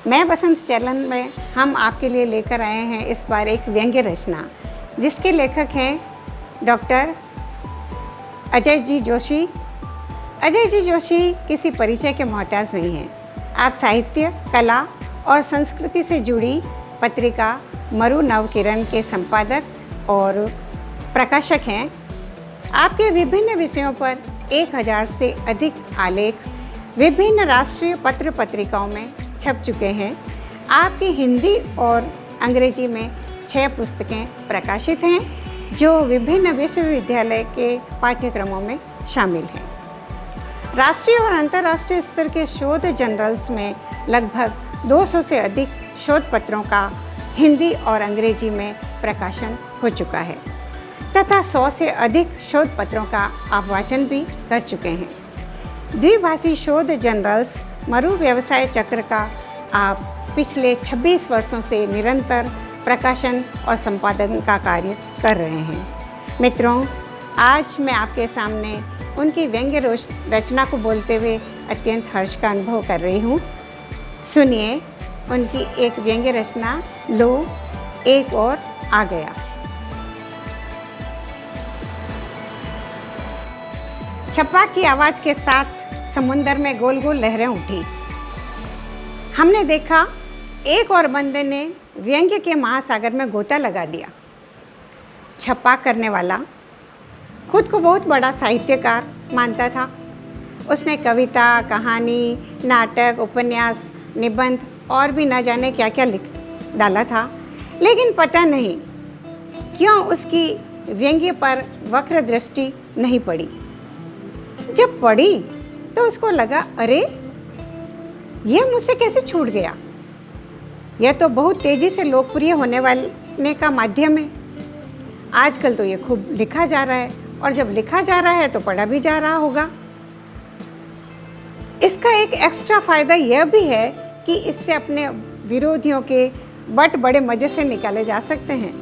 मैं बसंत चैनल में हम आपके लिए लेकर आए हैं इस बार एक व्यंग्य रचना, जिसके लेखक हैं डॉक्टर अजय जी जोशी। अजय जी जोशी किसी परिचय के मोहताज नहीं हैं। आप साहित्य, कला और संस्कृति से जुड़ी पत्रिका मरु नवकिरण के संपादक और प्रकाशक हैं। आपके विभिन्न विषयों पर 1000 से अधिक आलेख विभिन्न राष्ट्रीय पत्र पत्रिकाओं में छप चुके हैं। आपकी हिंदी और अंग्रेजी में 6 पुस्तकें प्रकाशित हैं, जो विभिन्न विश्वविद्यालय के पाठ्यक्रमों में शामिल हैं। राष्ट्रीय और अंतर्राष्ट्रीय स्तर के शोध जर्नल्स में लगभग 200 से अधिक शोध पत्रों का हिंदी और अंग्रेजी में प्रकाशन हो चुका है तथा 100 से अधिक शोध पत्रों का आप वाचन भी कर चुके हैं। द्विभाषी शोध जर्नल्स मरु व्यवसाय चक्र का आप पिछले 26 वर्षों से निरंतर प्रकाशन और संपादन का कार्य कर रहे हैं। मित्रों, आज मैं आपके सामने उनकी व्यंग्य रचना को बोलते हुए अत्यंत हर्ष का अनुभव कर रही हूँ। सुनिए उनकी एक व्यंग्य रचना, लो एक और आ गया। छप्पा की आवाज़ के साथ समुंदर में गोल गोल लहरें उठी। हमने देखा एक और बंदे ने व्यंग्य के महासागर में गोता लगा दिया। छप्पा करने वाला खुद को बहुत बड़ा साहित्यकार मानता था। उसने कविता, कहानी, नाटक, उपन्यास, निबंध और भी न जाने क्या क्या लिख डाला था, लेकिन पता नहीं क्यों उसकी व्यंग्य पर वक्र दृष्टि नहीं पड़ी। जब पड़ी तो उसको लगा, अरे यह मुझसे कैसे छूट गया। यह तो बहुत तेज़ी से लोकप्रिय होने वाले का माध्यम है। आजकल तो ये खूब लिखा जा रहा है, और जब लिखा जा रहा है तो पढ़ा भी जा रहा होगा। इसका एक एक्स्ट्रा फ़ायदा यह भी है कि इससे अपने विरोधियों के बट बड़े मज़े से निकाले जा सकते हैं।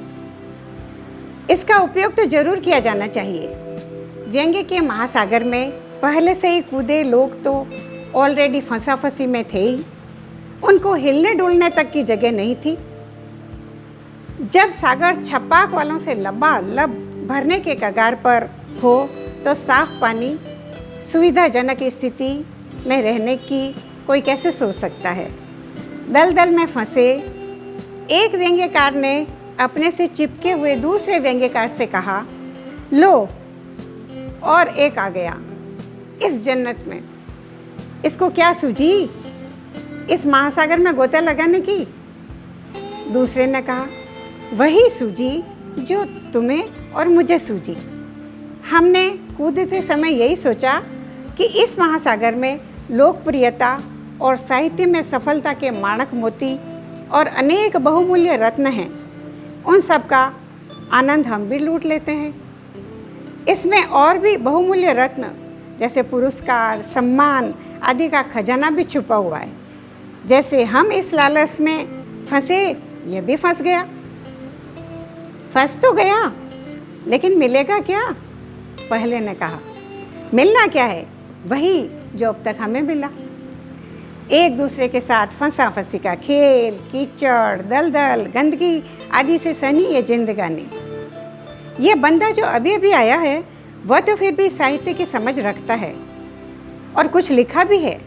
इसका उपयोग तो ज़रूर किया जाना चाहिए। व्यंग्य के महासागर में पहले से ही कूदे लोग तो ऑलरेडी फंसा फंसी में थे ही। उनको हिलने डुलने तक की जगह नहीं थी। जब सागर छप्पाक वालों से लबालब भरने के कगार पर हो तो साफ पानी, सुविधाजनक स्थिति में रहने की कोई कैसे सोच सकता है। दलदल में फंसे एक व्यंग्यकार ने अपने से चिपके हुए दूसरे व्यंग्यकार से कहा, लो और एक आ गया इस जन्नत में। इसको क्या सूझी इस महासागर में गोता लगाने की। दूसरे ने कहा, वही सूझी जो तुम्हें और मुझे सूझी। हमने कूदते समय यही सोचा कि इस महासागर में लोकप्रियता और साहित्य में सफलता के माणक मोती और अनेक बहुमूल्य रत्न हैं। उन सब का आनंद हम भी लूट लेते हैं। इसमें और भी बहुमूल्य रत्न जैसे पुरस्कार, सम्मान आदि का खजाना भी छुपा हुआ है। जैसे हम इस लालच में फंसे, यह भी फंस गया। फंस तो गया, लेकिन मिलेगा क्या? पहले ने कहा, मिलना क्या है? वही जो अब तक हमें मिला। एक दूसरे के साथ फंसा फंसी का खेल, कीचड़, दलदल, गंदगी आदि से सनी ये जिंदगानी। ये बंदा जो अभी अभी आया है, वह तो फिर भी साहित्य की समझ रखता है और कुछ लिखा भी है।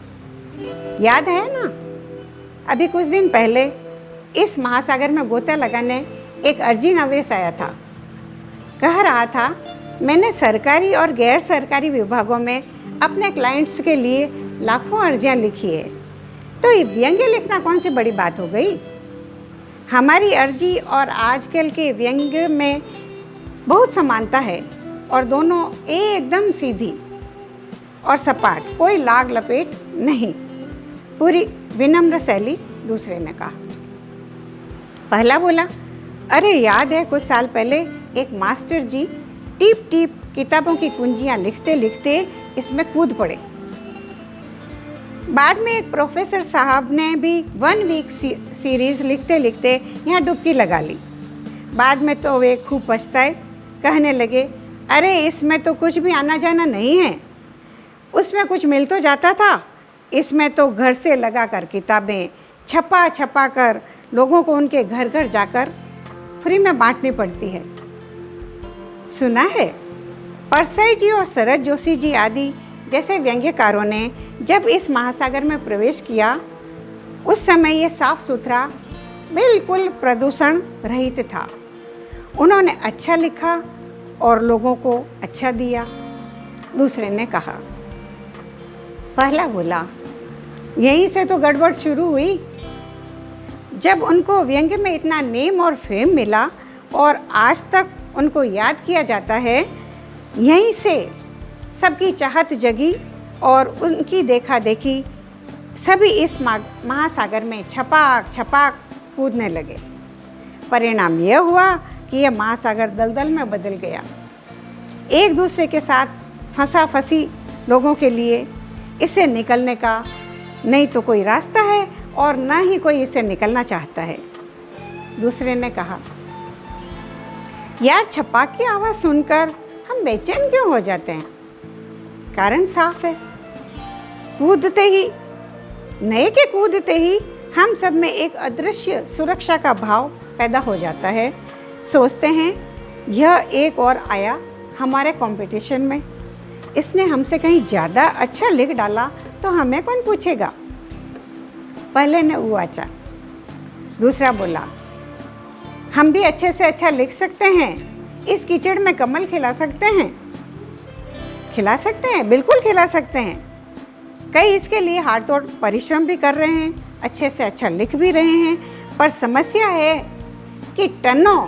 याद है ना, अभी कुछ दिन पहले इस महासागर में गोता लगाने एक अर्जी नवेश आया था। कह रहा था, मैंने सरकारी और गैर सरकारी विभागों में अपने क्लाइंट्स के लिए लाखों अर्जियां लिखी है, तो ये व्यंग्य लिखना कौन सी बड़ी बात हो गई। हमारी अर्जी और आजकल के व्यंग्य में बहुत समानता है और दोनों एकदम सीधी और सपाट, कोई लाग लपेट नहीं, पूरी विनम्र शैली। दूसरे ने कहा। पहला बोला, अरे याद है कुछ साल पहले एक मास्टर जी टीप टीप किताबों की कुंजियाँ लिखते लिखते इसमें कूद पड़े। बाद में एक प्रोफेसर साहब ने भी 1 वीक सीरीज़ लिखते लिखते यहाँ डुबकी लगा ली। बाद में तो वे खूब पछताए, कहने लगे, अरे इसमें तो कुछ भी आना जाना नहीं है, उसमें कुछ मिल तो जाता था, इसमें तो घर से लगा कर किताबें, छपा छपा कर लोगों को उनके घर घर जाकर फ्री में बांटनी पड़ती है। सुना है, परसाई जी और शरद जोशी जी आदि जैसे व्यंग्यकारों ने जब इस महासागर में प्रवेश किया, उस समय ये साफ सुथरा, बिल्कुल प्रदूषण रहित था। उन्होंने अच्छा लिखा और लोगों को अच्छा दिया। दूसरे ने कहा। पहला बोला, यहीं से तो गड़बड़ शुरू हुई। जब उनको व्यंग्य में इतना नेम और फेम मिला और आज तक उनको याद किया जाता है, यहीं से सबकी चाहत जगी और उनकी देखा देखी सभी इस महासागर में छपाक छपाक कूदने लगे। परिणाम यह हुआ कि यह महासागर दलदल में बदल गया। एक दूसरे के साथ फंसा फंसी लोगों के लिए इससे निकलने का नहीं तो कोई रास्ता है और ना ही कोई इससे निकलना चाहता है। दूसरे ने कहा, यार छपाक की आवाज़ सुनकर हम बेचैन क्यों हो जाते हैं? कारण साफ है, कूदते ही नए के कूदते ही हम सब में एक अदृश्य सुरक्षा का भाव पैदा हो जाता है। सोचते हैं यह एक और आया हमारे कंपटीशन में, इसने हमसे कहीं ज़्यादा अच्छा लिख डाला तो हमें कौन पूछेगा। पहले ने उवाचा। दूसरा बोला, हम भी अच्छे से अच्छा लिख सकते हैं, इस कीचड़ में कमल खिला सकते हैं। खिला सकते हैं, बिल्कुल खिला सकते हैं। कई इसके लिए हाथ तोड़ परिश्रम भी कर रहे हैं, अच्छे से अच्छा लिख भी रहे हैं, पर समस्या है कि टनों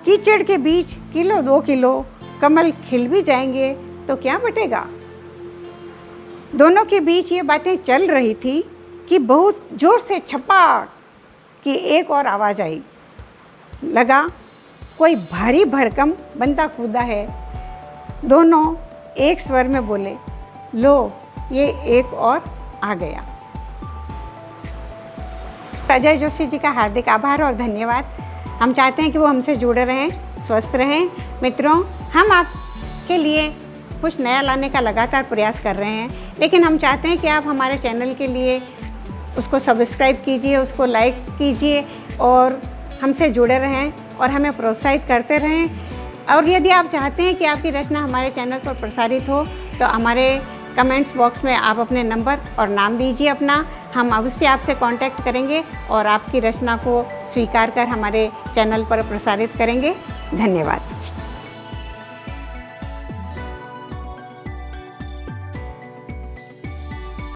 कीचड़ के बीच किलो 2 किलो कमल खिल भी जाएंगे तो क्या बटेगा। दोनों के बीच ये बातें चल रही थी कि बहुत जोर से छपाक की एक और आवाज़ आई। लगा कोई भारी भरकम बंदा कूदा है। दोनों एक स्वर में बोले, लो ये एक और आ गया। अजय जोशी जी का हार्दिक आभार और धन्यवाद। हम चाहते हैं कि वो हमसे जुड़े रहें, स्वस्थ रहें। मित्रों, हम आपके लिए कुछ नया लाने का लगातार प्रयास कर रहे हैं, लेकिन हम चाहते हैं कि आप हमारे चैनल के लिए उसको सब्सक्राइब कीजिए, उसको लाइक कीजिए और हमसे जुड़े रहें और हमें प्रोत्साहित करते रहें। और यदि आप चाहते हैं कि आपकी रचना हमारे चैनल पर प्रसारित हो तो हमारे कमेंट्स बॉक्स में आप अपने नंबर और नाम दीजिए अपना। हम अवश्य आपसे कांटेक्ट करेंगे और आपकी रचना को स्वीकार कर हमारे चैनल पर प्रसारित करेंगे। धन्यवाद।